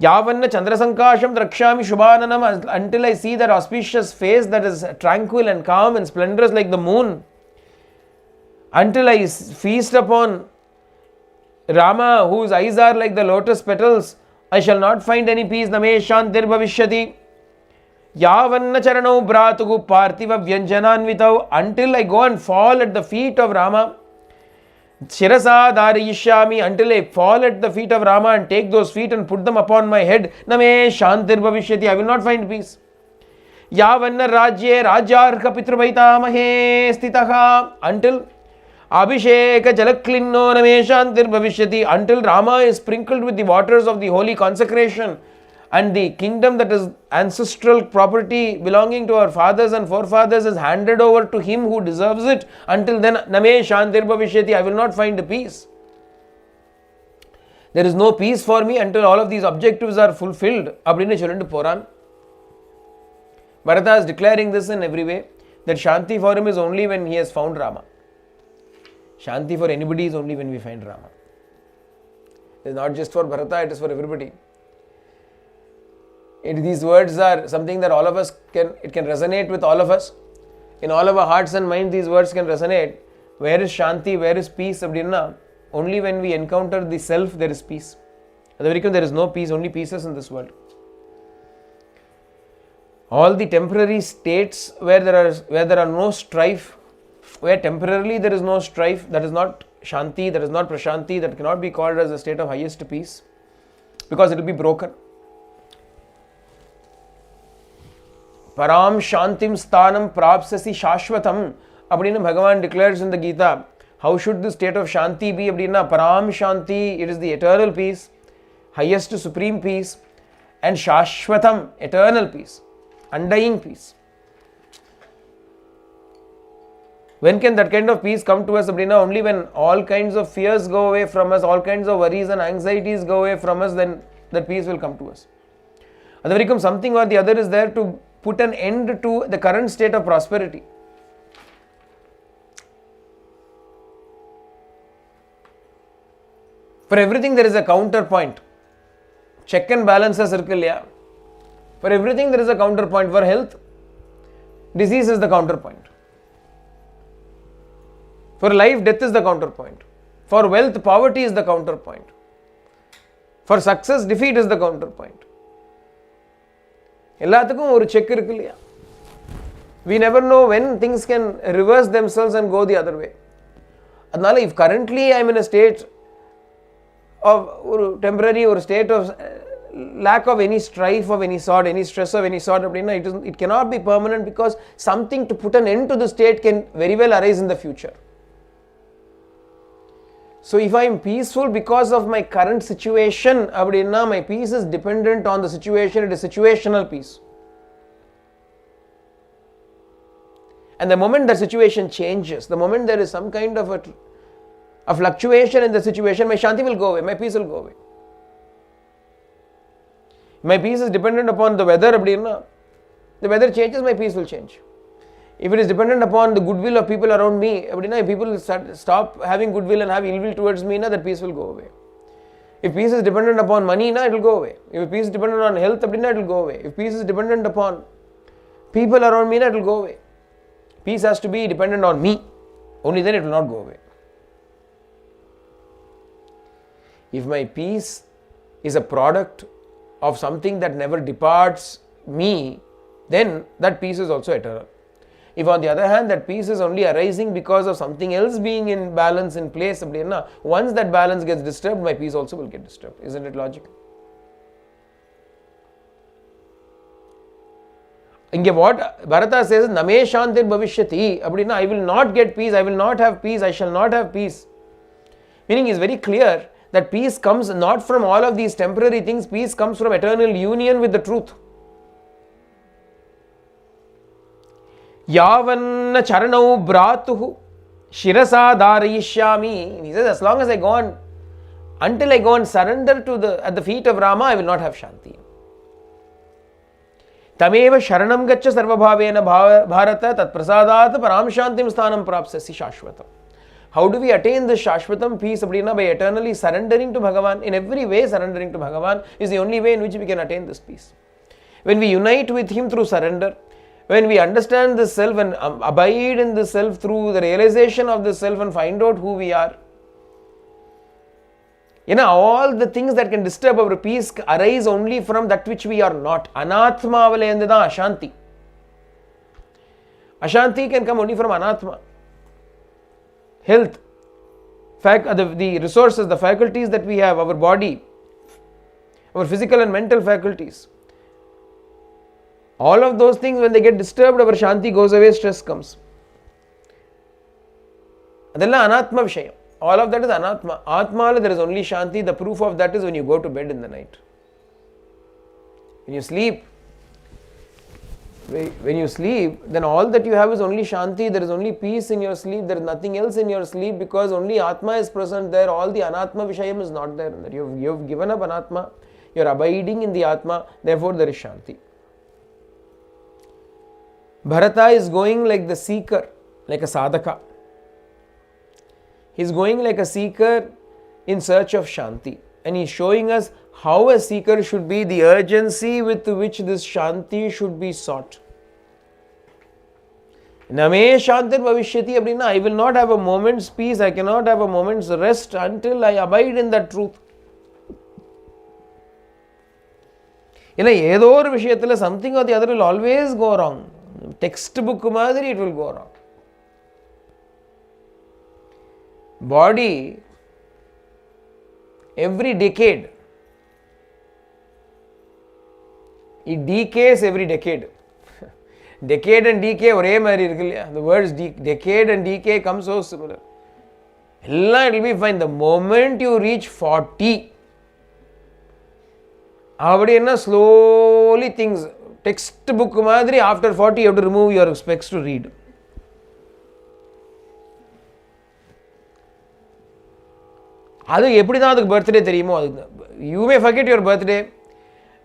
Yavanna Chandrasankasham drakshami Shubhananam, until I see that auspicious face that is tranquil and calm and splendorous like the moon, until I feast upon Rama whose eyes are like the lotus petals, I shall not find any peace. Name shantir bhavishyati. Yavanna charanau bratugu parthiva vyanjananvitau, until I go and fall at the feet of Rama. Shirasa dhariyishyami, until I fall at the feet of Rama and take those feet and put them upon my head. Name shantir bhavishyati, I will not find peace. Yavanna rajye rajyarha pitrubhaitamahe stitaha, until Abhisheka Jalaklinno Name Shantir Bhavishyati, until Rama is sprinkled with the waters of the holy consecration and the kingdom that is ancestral property belonging to our fathers and forefathers is handed over to him who deserves it. Until then, Name Shantir Bhavishyati, I will not find peace. There is no peace for me until all of these objectives are fulfilled. Abdinne Churundu Puran. Bharata is declaring this in every way, that Shanti for him is only when he has found Rama. Shanti for anybody is only when we find Rama. It is not just for Bharata, it is for everybody. These words are something that all of us can resonate with all of us. In all of our hearts and minds, these words can resonate. Where is Shanti? Where is peace? Only when we encounter the self, there is peace. There is no peace, only pieces in this world. All the temporary states where there are no strife, where temporarily there is no strife, that is not Shanti, that is not Prashanti, that cannot be called as a state of highest peace, because it will be broken. Param Shantim Sthanam Prapsasi Shashvatam, Abdina Bhagavan declares in the Gita. How should the state of Shanti be? Abdina Param Shanti, it is the eternal peace, highest supreme peace, and Shashvatam, eternal peace, undying peace. When can that kind of peace come to us, Abdina? Only when all kinds of fears go away from us, all kinds of worries and anxieties go away from us, then that peace will come to us. Otherwise, something or the other is there to put an end to the current state of prosperity. For everything there is a counterpoint. Check and balance a circle, yeah. For everything there is a counterpoint. For health, disease is the counterpoint. For life, death is the counterpoint. For wealth, poverty is the counterpoint. For success, defeat is the counterpoint. எல்லாத்துக்கும் ஒரு check இருக்கு இல்லையா? We never know when things can reverse themselves and go the other way. அதனால if currently I am in a state of ஒரு temporary ஒரு state of lack of any strife of any sort, any stress of any sort, it cannot be permanent, because something to put an end to the state can very well arise in the future. So if I am peaceful because of my current situation, my peace is dependent on the situation, it is situational peace. And the moment the situation changes, the moment there is some kind of a fluctuation in the situation, my Shanti will go away, my peace will go away. My peace is dependent upon the weather, the weather changes, my peace will change. If it is dependent upon the goodwill of people around me, if people stop having goodwill and have ill will towards me, that peace will go away. If peace is dependent upon money, it will go away. If peace is dependent on health, it will go away. If peace is dependent upon people around me, it will go away. Peace has to be dependent on me. Only then it will not go away. If my peace is a product of something that never departs me, then that peace is also eternal. If on the other hand that peace is only arising because of something else being in balance, in place, once that balance gets disturbed, my peace also will get disturbed. Isn't it logical? what Bharata says, Name Shantir Bhavishyati, Abdina, I will not get peace, I will not have peace, I shall not have peace. Meaning is very clear that peace comes not from all of these temporary things, peace comes from eternal union with the truth. Yavanna charanau bratuhu shirasa dharayishyami. He says, as long as I go on, until I go and surrender at the feet of Rama, I will not have Shanti. Tameva sharanam gaccha sarvabhavena bharata tat prasadat param shantim sthanam prapsasi shashvatam. How do we attain this shashvatam peace? By eternally surrendering to Bhagavan. In every way, surrendering to Bhagavan is the only way in which we can attain this peace. When we unite with Him through surrender, when we understand the self and abide in the self through the realization of the self and find out who we are, all the things that can disturb our peace arise only from that which we are not. Anatma avalayandada ashanti. Ashanti can come only from anatma. Health, the resources, the faculties that we have, our body, our physical and mental faculties. All of those things, when they get disturbed, our Shanti goes away, stress comes. Adella anatma vishayam. All of that is anatma. Atma, there is only Shanti. The proof of that is when you go to bed in the night. When you sleep, then all that you have is only Shanti. There is only peace in your sleep. There is nothing else in your sleep because only Atma is present there. All the anatma vishayam is not there. You have given up anatma. You are abiding in the Atma. Therefore, there is Shanti. Bharata is going like the seeker, like a sadhaka. He is going like a seeker in search of Shanti. And he is showing us how a seeker should be, the urgency with which this Shanti should be sought. Name Shantir Bhavishyati Abdina, I will not have a moment's peace, I cannot have a moment's rest until I abide in that truth. Edho or Vishayathila, something or the other will always go wrong. Textbook madri, it will go wrong. Body, every decade, it decays every decade. Decade and decay, the words decade and decay come so similar. It will be fine. The moment you reach 40, slowly things, textbook madri, after 40 you have to remove your specs to read. You may forget your birthday,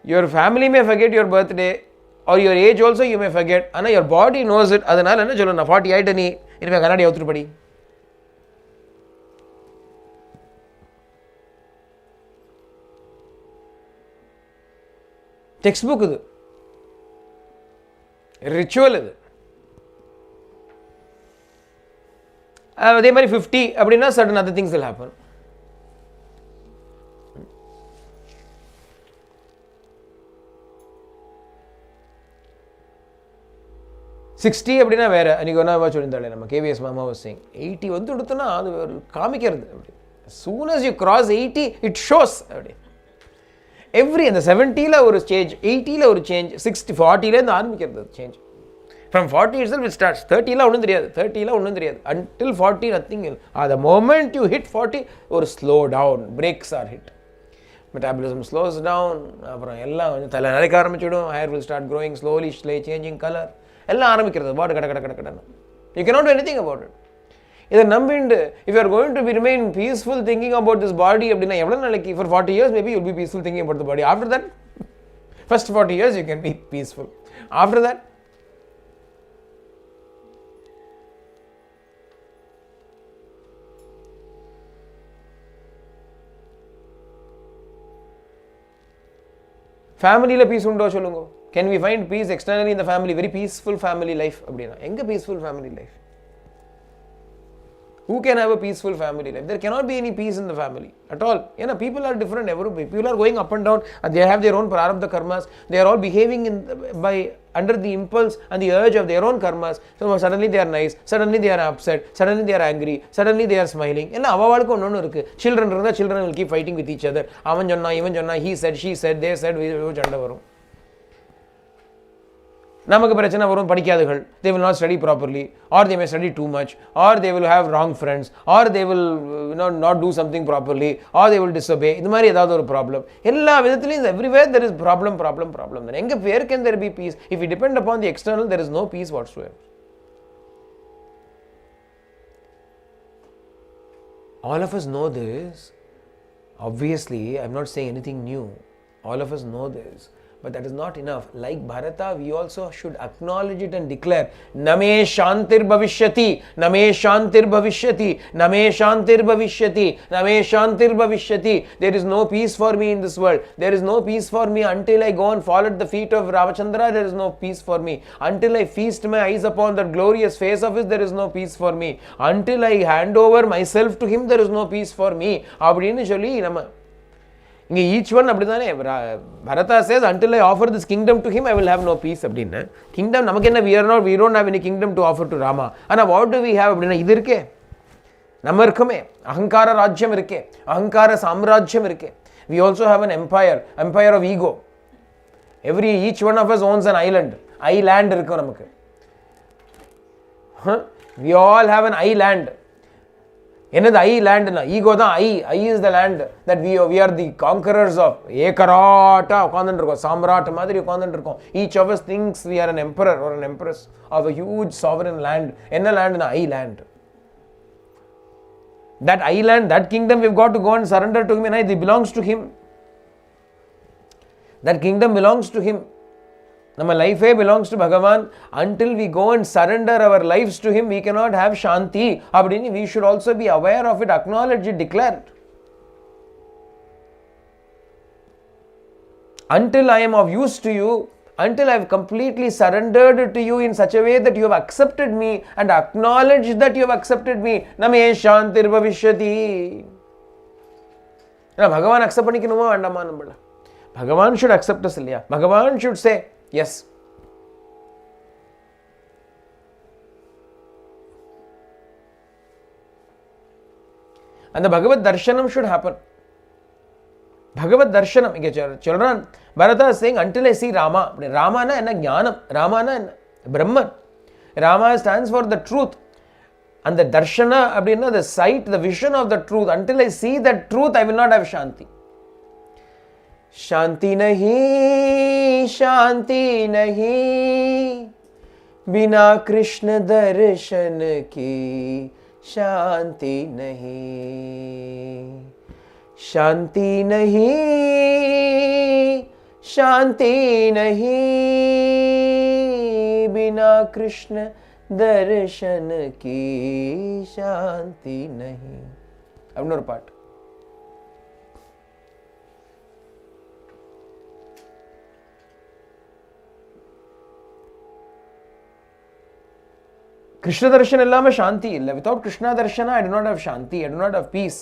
your family may forget your birthday, or your age also you may forget. And your body knows it. That's why you say 40 aitani, inme kannadi avutru padi. Textbook idu. Ritual idu. Adhe mari 50 appadina certain other things will happen. 60 அப்படினா வேற அன்னைக்கு ஒண்ணா சொல்லிருந்தாளே நம்ம KVS மாமா was saying 80 வந்து எடுத்தனா அது காமிக்கிறது அப்படி as soon as you cross 80 it shows அப்படி every இந்த 70 ல ஒரு சேஞ்ச் 80 ல ஒரு சேஞ்ச் 60 40 ல இருந்து ஆரம்பிக்கிறது change from 40 itself it starts 30 ல ஒண்ணும் தெரியாது 30 ல ஒண்ணும் தெரியாது until 40 nothing else the moment you hit 40 ஒரு slow down brakes are hit metabolism slows down அப்புறம் எல்லாம் தலை நரைக்க ஆரம்பிச்சிடும் hair will start growing slowly changing color எல்லாம் ஆரம்பிக்கிறது பாடு கட கட கட கடன்னு you cannot do anything about it இதை நம்பிண்டு if you are going to be remain peaceful thinking about this body அப்படின்னா எவ்வளவு நாளைக்கு for 40 years maybe you will be peaceful thinking about the body after that first 40 years you can be peaceful after that family la peace undo solungo can we find peace externally in the family very peaceful family life அப்படினா எங்க peaceful family life who can have a peaceful family life there cannot be any peace in the family at all people are different people are going up and down and they have their own prarabdha karmas they are all behaving under the impulse and the urge of their own karmas so suddenly they are nice suddenly they are upset suddenly they are angry suddenly they are smiling ella avavalukku onnu irukku children irundha children will keep fighting with each other avan sonna ivan sonna he said she said they said chanda varum நமக்கு பிரச்சனை வரும், படிக்காதுகள், they will not study properly, or they may study too much, or they will have wrong friends, or they will not do something properly, or they will disobey. இந்த மாதிரி ஏதாவது ஒரு problem எல்லா விதத்திலையும் everywhere there is problem. Then எங்க where can there be peace? If we depend upon the external, there is no peace whatsoever. All of us know this. Obviously, I'm not saying anything new. All of us know this. But that is not enough. Like Bharata, we also should acknowledge it and declare, Name Shantir Bhavishyati, Name Shantir Bhavishyati, Name Shantir Bhavishyati, Name Shantir Bhavishyati. There is no peace for me in this world. There is no peace for me until I go and fall at the feet of Ramachandra. There is no peace for me. Until I feast my eyes upon that glorious face of his, there is no peace for me. Until I hand over myself to him, there is no peace for me. அப்படின்னு சொல்லி நம்ம இங்கே each one அப்படி தானே. பரதா chase until I offer this kingdom to him I will have no peace அப்படின்னு. Kingdom நமக்கு என்ன, we don't have any kingdom to offer to Rama. ஆனால் what do we have அப்படின்னா இது இருக்கே, நம்ம இருக்குமே, அகங்கார ராஜ்யம் இருக்கே, அகங்கார சாம்ராஜ்யம் இருக்கே. We also have an empire of ego. Each one of us owns an island இருக்கு நமக்கு. We all have an island. என்னது ஐ ஈகோ தான். I is the land that we are the conquerors of. ஏகராட்டா உட்காந்துட்டு இருக்கோம், சாம்ராட் மாதிரி உட்காந்துட்டு இருக்கோம். each of us thinks we are an emperor or an empress of a huge sovereign land. என்ன லேண்ட்னா ஐ land. that island, that kingdom we've got to go and surrender to him, and it belongs to him. That kingdom belongs to him. நம்ம லைஃபே belongs to Bhagavan. Until we go and surrender our lives to him, we cannot have shanti அப்படின்னு we should also be aware of it, acknowledge it, declare it. Until I am of use to you, until I have completely surrendered to you in such a way that you have accepted me and acknowledged that you have accepted me, name shantir bhavishyati. பகவான் accept பண்ணிக்கணுமா வேண்டாமா? நம்மள பகவான் should accept us இல்லையா? பகவான் should say yes. And the Bhagavad Darshanam should happen. Bhagavad Darshanam. Children, Bharata is saying, until I see Rama. Rama na enna jnanam. Rama na Brahman. Rama stands for the truth. And the Darshana, abdina, the sight, the vision of the truth. Until I see that truth, I will not have Shanti. शांति नहीं, शांति नहीं, बिना कृष्ण दर्शन की शांति नहीं. शांति नहीं, शांति नहीं, बिना कृष्ण दर्शन की शांति नहीं. अब नोर पाठ. Krishna darshan illama shanti illa. Without Krishna darshana, I do not have shanti, I do not have peace.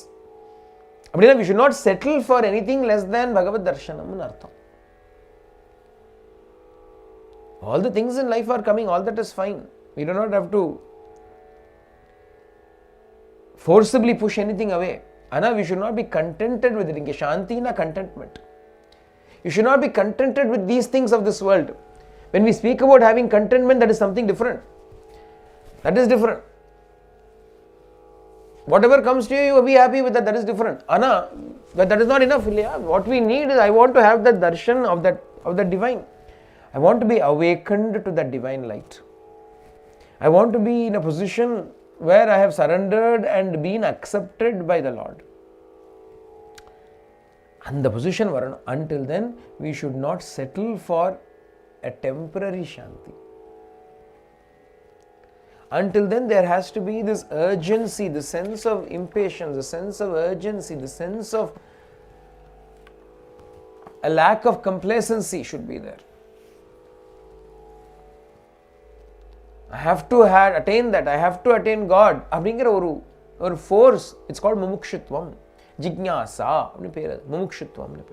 Abdina, we should not settle for anything less than Bhagavad darshanam artham. All the things in life are coming, all that is fine. We do not have to forcibly push anything away. Anna, we should not be contented with it. Inke shanti na contentment. You should not be contented with these things of this world. When we speak about having contentment, that is something different. That is different. Whatever comes to you, you be happy with that. That is different. Anna, but that is not enough. What we need is, I want to have that darshan of that divine. I want to be awakened to that divine light. I want to be in a position where I have surrendered and been accepted by the Lord. And the position varana. Until then, we should not settle for a temporary shanti. Until then, there has to be this urgency, the sense of impatience, the sense of urgency, the sense of a lack of complacency should be there. I have to attain that. I have to attain God. Abhingira oru force. It's called mumukshutvam. Jignasa. Mumukshutvam.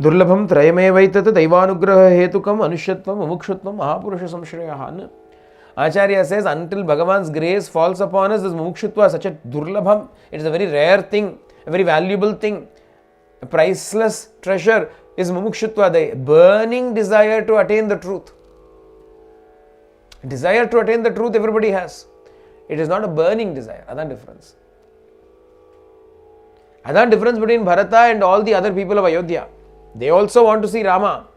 Durlabham trayamevaitata daivanugraha hetukam anushyatvam mumukshutvam mahapurusha samshrayaha. Acharya says, until Bhagavan's grace falls upon us, this mumukshutva is such a durlabham. It is a very rare thing, a very valuable thing, a priceless treasure. is mumukshutva, the burning desire to attain the truth. Desire to attain the truth everybody has. It is not a burning desire. That's the difference. That's the difference between Bharata and all the other people of Ayodhya. They also want to see Rama.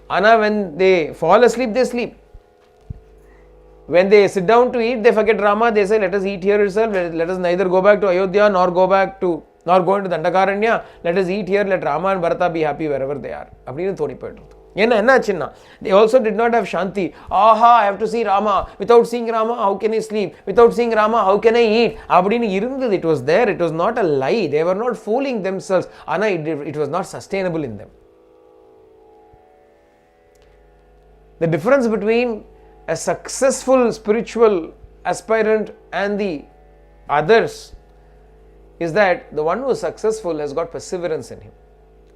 Anna, when they fall asleep, they sleep. When they sit down to eat, they forget Rama. They say, let us eat here itself. Let us neither go back to Ayodhya nor go into Dandakaranya. Let us eat here. Let Rama and Bharata be happy wherever they are. They also did not have Shanti. Aha, I have to see Rama. Without seeing Rama, how can I sleep? Without seeing Rama, how can I eat? It was there. It was not a lie. They were not fooling themselves. Anna, it was not sustainable in them. The difference between a successful spiritual aspirant and the others is that the one who is successful has got perseverance in him.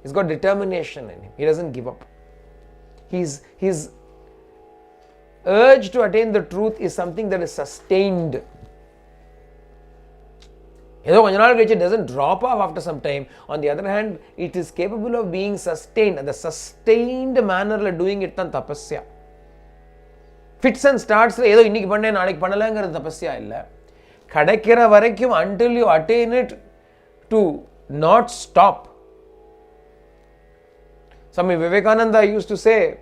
He's got determination in him. He doesn't give up. His urge to attain the truth is something that is sustained. It doesn't drop off after some time. On the other hand, it is capable of being sustained. And the sustained manner of doing it is tapasya. Fits and starts, until you attain it, to not stop. Swami Vivekananda used to say,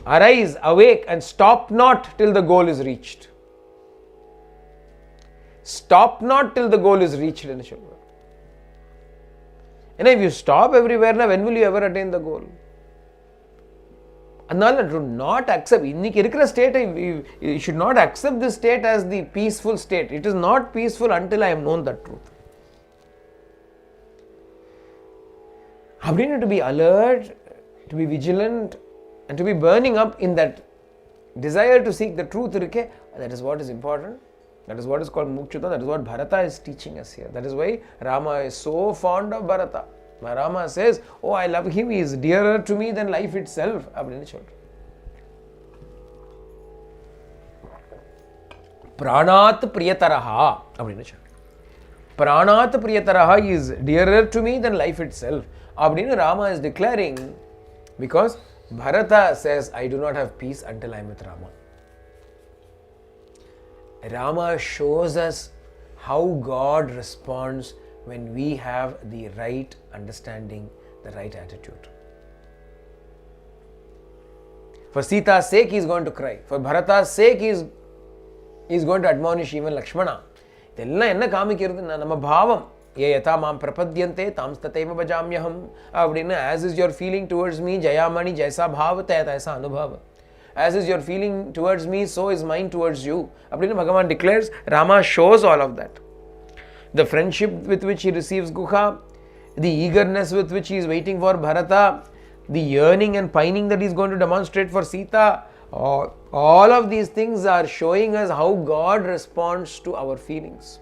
arise, awake, and stop not till the goal is reached. Stop not till the goal is reached. And if you stop everywhere, when will you ever attain the goal? And do not accept, state, you should not accept this state as the peaceful state. It is not peaceful until I have known the truth. We need to be alert, to be vigilant, and to be burning up in that desire to seek the truth. That is what is important. That is what is called Mukchuta. That is what Bharata is teaching us here. That is why Rama is so fond of Bharata. Rama says, oh, I love him, he is dearer to me than life itself. Pranat Priyataraha. Pranat Priyataraha is dearer to me than life itself. Rama is declaring, because Bharata says, I do not have peace until I am with Rama. Rama shows us how God responds when we have the right understanding, the right attitude. For Sita's sake, he is going to cry. For Bharata's sake, he is going to admonish even Lakshmana. As is your feeling towards me, Jayamani Jaisa Bhav Taisa Anubhav. As is your feeling towards me, so is mine towards you. Bhagavan declares, Rama shows all of that. The friendship with which he receives Guha, the eagerness with which he is waiting for Bharata, the yearning and pining that he is going to demonstrate for Sita, all of these things are showing us how God responds to our feelings.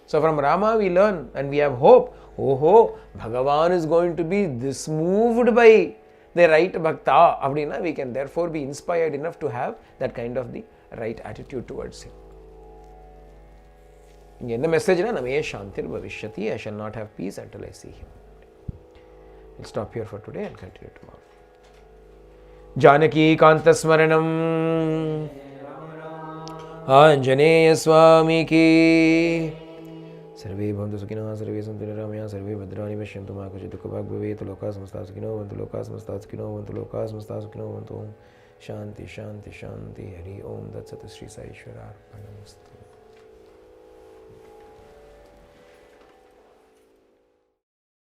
So from Rama we learn and we have hope. Bhagavan is going to be this moved by the right bhakta. We can therefore be inspired enough to have that kind of the right attitude towards him. In the message, Name Shantir Bhavishyati, I shall not have peace until I see him. We'll stop here for today and continue tomorrow. Janaki Kanta Smaranam Anjaneya Swami Ki Sarve Bhantu Sukhina Sarve Santu Niramaya Sarve Bhadrani Vashyantu Ma Kuchit Dukha Bhag Bhavet Loka Samasta Sukhino Vantu Loka Samasta Sukhino Vantu Loka Samasta Sukhino Vantu Shanti Shanti Shanti Hari Om Tat Sat Shri Sai Ishwara Namaste.